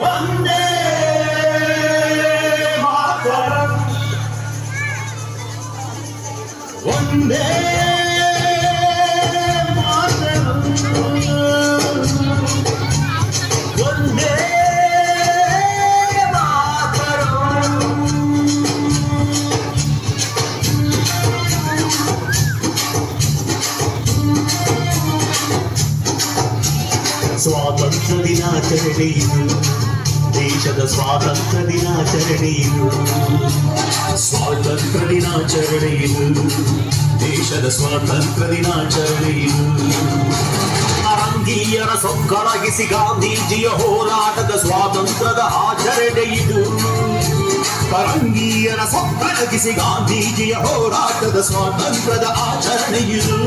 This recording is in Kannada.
ವಂದೇ ಮಾತರಂ ವಂದೇ ಮಾತರಂ ವಂದೇ ಸ್ವಾತಂತ್ರ್ಯ ದಿನಾಚರಣೆಯಿದು ದೇಶದ ಸ್ವಾತಂತ್ರ್ಯ ದಿನಾಚರಣೆಯಿದು ಸ್ವಾತಂತ್ರ್ಯ ದಿನಾಚರಣೆಯಿದು ದೇಶದ ಸ್ವಾತಂತ್ರ್ಯ ದಿನಾಚರಣೆಯಿದು ಅರಂಗೀಯರ ಸೊಕ್ಕಳಗಿಸಿ ಗಾಂಧೀಜಿಯ ಹೋರಾಟದ ಸ್ವಾತಂತ್ರ್ಯದ ಆಚರಣೆಯಿದು ಪರಂಗೀಯರ ಸೊಕ್ಕಳಗಿಸಿ ಗಾಂಧೀಜಿಯ ಹೋರಾಟದ ಸ್ವಾತಂತ್ರ್ಯದ ಆಚರಣೆಯಿದು